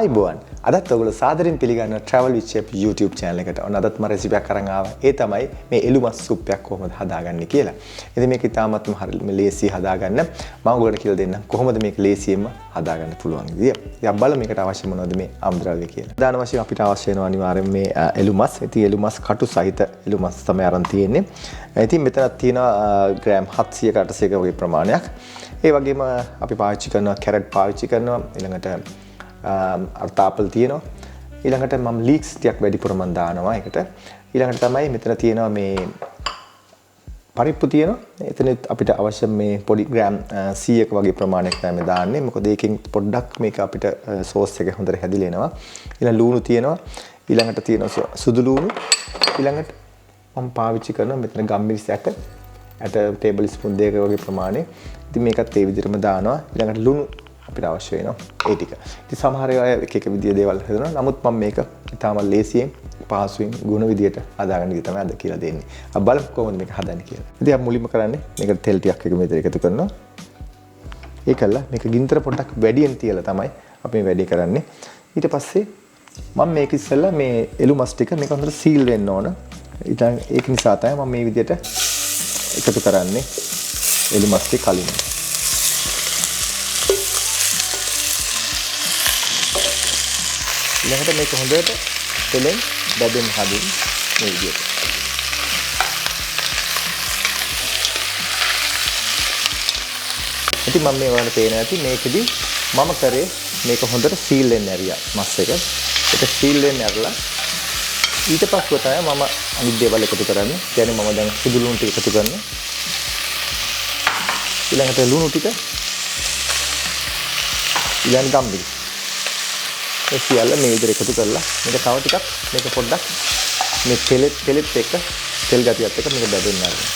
ආයිබෝන් අදත් ඔයගොල්ලෝ සාදරයෙන් පිළිගන්නවා travel with chef YouTube channel එකට. ඔන්න අදත් මම රෙසිපි එකක් අරන් ආවා. ඒ තමයි මේ එළු මස් සුප් එකක් කොහොමද හදාගන්නේ කියලා. ඉතින් මේක ඉතාමත්ම හරියටම ලේසි හදාගන්න. මම ඔයගොල්ලන්ට කියලා දෙන්නම් කොහොමද මේක ලේසියෙන්ම හදාගන්න පුළුවන් විදිය. ඉතින් බලමු මේකට අවශ්‍ය මොනවද මේ අමුද්‍රව්‍ය කියලා. ප්‍රධාන වශයෙන් අපිට අවශ්‍ය වෙනවා අනිවාර්යෙන් මේ එළු මස්. ඉතින් එළු මස් කටු සහිත එළු මස් තමයි අරන් තියෙන්නේ. ඉතින් මෙතනක් තියෙනවා ග්‍රෑම් 700ක 800ක වගේ ප්‍රමාණයක්. ඒ වගේම අපි පාවිච්චි කරනවා කැරට් පාවිච්චි කරනවා. ඊළඟට අර්තාපල් තියෙනවා. ඊළඟට මම ලීක්ස් ටිකක් වැඩිපුර මම දානවා ඒකට. ඊළඟට තමයි මෙතන තියෙනවා මේ පරිප්පු තියෙනවා. එතන අපිට අවශ්‍ය මේ පොඩි ග්‍රෑම් 100ක වගේ ප්‍රමාණයක් තමයි දාන්නේ. මොකද ඒකෙන් පොඩ්ඩක් මේක අපිට සෝස් එක හොඳට හැදිලා එනවා. ඊළඟ ලූණු තියෙනවා. ඊළඟට තියෙනවා සුදු ලූණු. ඊළඟට මම පාවිච්චි කරනවා මෙතන ගම්මිරිස් ඇට ටේබල් ස්පූන් දෙකක වගේ ප්‍රමාණය. ඉතින් මේකත් ඒ විදිහටම දානවා. ඊළඟට ලුණු අපිට අවශ්‍ය වෙනවා ඒ ටික. ඉතින් සමහර අය එක එක විදිය දේවල් හදනවා. නමුත් මම මේක ඉතාම ලේසියෙන් පහසුවෙන් ගුණ විදියට හදාගන්න විදිය තමයි අද කියලා දෙන්නේ. අපි බලමු කොහොමද මේක හදන්නේ කියලා. ඉතින් අපි මුලින්ම කරන්නේ මේකට තෙල් ටිකක් එක මෙතන එකතු කරනවා. ඒකල්ලා මේක ගින්දර පොඩ්ඩක් වැඩියෙන් තියලා තමයි අපි මේ වැඩේ කරන්නේ. ඊට පස්සේ මම මේක ඉස්සෙල්ලා මේ එළු මස් ටික මේක හොඳට සීල් වෙන්න ඕන. ඉතින් ඒක නිසා තමයි මම මේ විදියට එකතු කරන්නේ එළු මස් ටික කලින්. ඊළඟට මේක හොඳට තෙලෙන් බැදෙන්න හදින් මේ විදියට. ඉතින් මම මේ වලට පේන ඇති මේකෙදි මම කරේ මේක හොඳට සීල් වෙන්න ඇරියා මස් එක. ඒක සීල් වෙන්න ඇරලා ඊට පස්ව තමයි මම අනිත් දේවල් එකතු කරන්නේ. කියන්නේ මම දැන් සුදු ලුණු ටික එකතු කරනවා. ඊළඟට ලුණු ටික ඊළඟ ගම්මිරි ඒ සියල්ල මේ විදිහට එකතු කරලා මේක තව ටිකක් මේක පොඩ්ඩක් මේ තෙලෙත් එක්ක තෙල් ගතියත් එක්ක මේක බැදෙන්න ආරම්භ.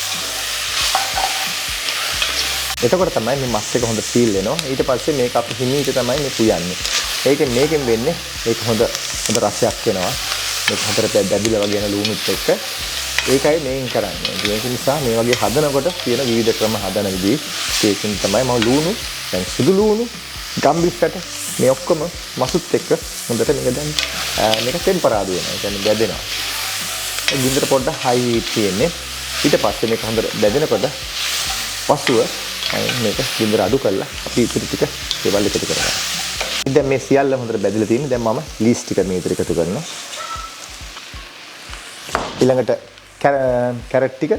එතකොට තමයි මේ මස් එක හොඳ සීල් වෙනවා. ඊට පස්සේ මේක අපි හිමීට තමයි මේ පුයන්නේ. මේකෙන් වෙන්නේ මේක හොඳ රසයක් වෙනවා. මේක හතරට බැදිලා වගේ යන ලුණුත් එක්ක ඒකයි මේන් කරන්නේ. ඒක නිසා මේ වගේ හදනකොට තියෙන විවිධ ක්‍රම හදන විදිහ. ඒකෙන් තමයි මම ලුණු දැන් සුදු ලුණු ගම්බිස්සට මේ ඔක්කොම මසුත් එක්ක හොඳට මේක දැන් මේක ටෙම්පරාදු වෙනවා. ඒ කියන්නේ බැදෙනවා. ඒ ගින්දර පොඩ්ඩක් හයි හීට් තියෙන්නේ. ඊට පස්සේ මේක හොඳට බැදෙනකොට පසුව මේක ගින්දර අඩු කරලා අපි ඉතිරි ටික ඒවල් එකතු කරගන්නවා. ඉතින් දැන් මේ සියල්ල හොඳට බැදලා තියෙන්නේ. දැන් මම ලීස් ටික මේ විතර එකතු කරනවා. ඊළඟට කැරට් ටික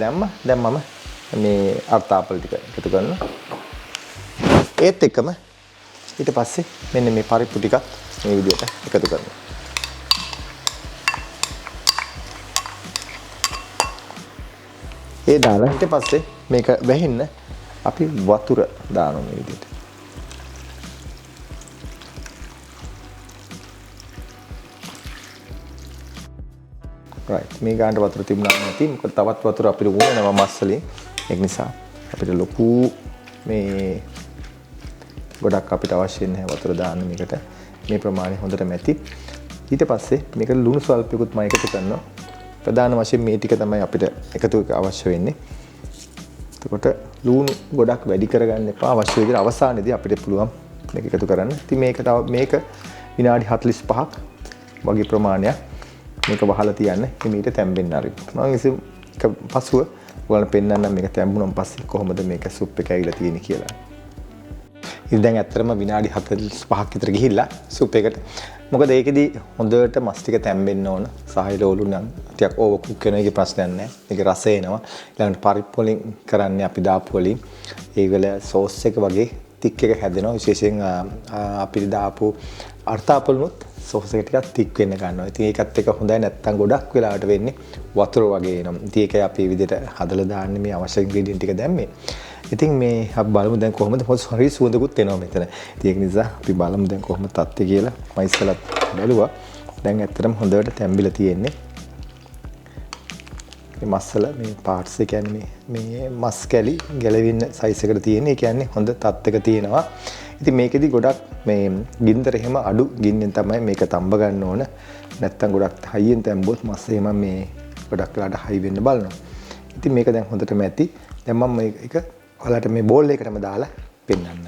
දැම්ම. දැන් මම මේ අර්තාපල් ටික එකතු කරනවා. ඒත් එක්කම ඊට පස්සේ මෙන්න මේ පරිප්පු ටිකත් මේ විදිහට එකතු කරනවා. ඒ දාලා ඊට පස්සේ මේක වැහෙන්න අපි වතුර දානවා මේ විදිහට. right මේ ගානට වතුර තිබුණා නැති මොකද තවත් වතුර අපිට ඕන වෙනවා මස් වලින්. ඒක නිසා අපිට ලොකු මේ ගොඩක් අපිට අවශ්‍ය නැහැ වතුර දාන්න මේකට. මේ ප්‍රමාණය හොඳට මැති. ඊට පස්සේ මේක ලුණු ස්වල්පයකුත් මම එකතු කරනවා. ප්‍රධාන වශයෙන් මේ ටික තමයි අපිට එකතු අවශ්‍ය වෙන්නේ. එතකොට ලුණු ගොඩක් වැඩි කරගන්න එපා. අවශ්‍ය විදිහට අවසානයේදී අපිට පුළුවන් මේක එකතු කරන්න. ඉතින් මේක විනාඩි 45ක් වගේ ප්‍රමාණයක් මේක වහලා තියන්න හිමීට තැම්බෙන්න ආරින්න. මම ඉතින් පසුව ඔයාලට පෙන්නන්නම් මේක තැම්බුනන් පස්සේ කොහොමද මේක සුප් එක ඇවිල්ලා තියෙන්නේ කියලා. ඉතින් දැන් ඇත්තටම විනාඩි 45ක් විතර ගිහිල්ලා සුප් එකට. මොකද ඒකෙදි හොඳට මස් ටික තැම්බෙන්න ඕන. සාහිල ඕලු නම් ටිකක් ඕවර් කුක් වෙන එකේ ප්‍රශ්නයක් නැහැ. ඒක රස එනවා. ඊළඟට පරිප්පු වලින් කරන්නේ අපි දාපු වලින් ඒවල සෝස් එක වගේ තික් එක හැදෙනවා. විශේෂයෙන් අපි දාපු අර්තාපලුත් සෝස් එක ටිකක් තික් වෙන්න ගන්නවා. ඉතින් ඒකත් එක හොඳයි නැත්තම් ගොඩක් වෙලාවට වෙන්නේ වතුර වගේ එනවා. ඉතින් ඒකයි අපි මේ විදිහට හදලා දාන්නේ මේ අවශ්‍ය ඉන්ග්‍රීඩියන්ට් ටික දැම්මේ. ඉතින් මේ අපි බලමු දැන් කොහොමද හරි සුවඳකුත් එනවා මෙතන. ඉතින් ඒක නිසා අපි බලමු දැන් කොහොමද තත්ත්වය කියලා. මම ඉස්සෙල්ලා බැලුවා. දැන් ඇත්තටම හොඳට තැම්බිලා තියෙන්නේ. මේ මස්සල මේ පාර්ට්ස් එක කියන්නේ මේ මස් කැලි ගැලවෙන්න සයිස් එකට තියෙන. ඒ කියන්නේ හොඳ තත්ත්වයක තියෙනවා. ඉතින් මේකෙදි ගොඩක් මේ ගින්දර එහෙම අඩු ගින්නෙන් තමයි මේක තඹ ගන්න ඕන. නැත්තම් ගොඩක් හයියෙන් තැම්බුවොත් මස් එහෙම මේ ගොඩක් වෙලාට හයි වෙන්න බලනවා. ඉතින් මේක දැන් හොඳටම ඇති. දැන් මම මේක ඔයාලට මේ බෝල් එකටම දාලා පෙන්වන්න.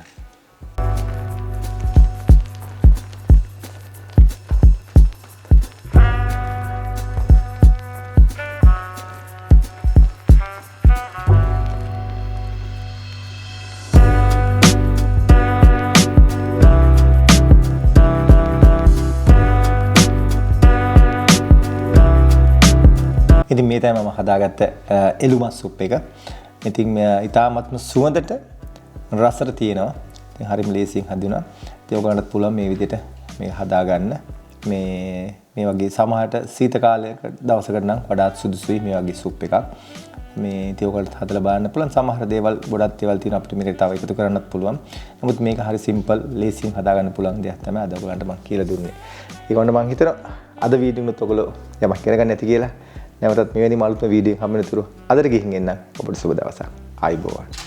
ඉතින් මේ තමයි මම හදාගත්ත එළු මස් සුප් එක. ඉතින් ඉතාමත්ම සුවඳට රසට තියෙනවා. ඉතින් හරිම ලේසියෙන් හදුනා. ඉතින් ඔයගලන්ට පුළුවන් මේ විදිහට මේක හදාගන්න. මේ වගේ සමහරට සීත කාලයක දවසකට නම් වඩාත් සුදුසුයි මේ වගේ සුප් එකක්. මේ ඉතින් ඔයගලට හදලා බලන්න පුළුවන්. සමහර දේවල් ගොඩක් දේවල් තියෙනවා අපිට මේකට තව එකතු කරන්නත් පුළුවන්. නමුත් මේක හරි සිම්පල් ලේසියෙන් හදාගන්න පුළුවන් දෙයක් තමයි අද ඔයගලන්ට මම කියලා දුන්නේ. ඒකවල මම හිතනවා අද වීඩියෝ එකත් ඔයගොල්ලෝ යමක් කරගන්න ඇති කියලා. නැවතත් මෙවැනි මාළුත්ම වීඩියෝ හම්බෙන තුරු අදට ගිහින් එන්න ඔබට සුබ දවසක්. ආයුබෝවන්.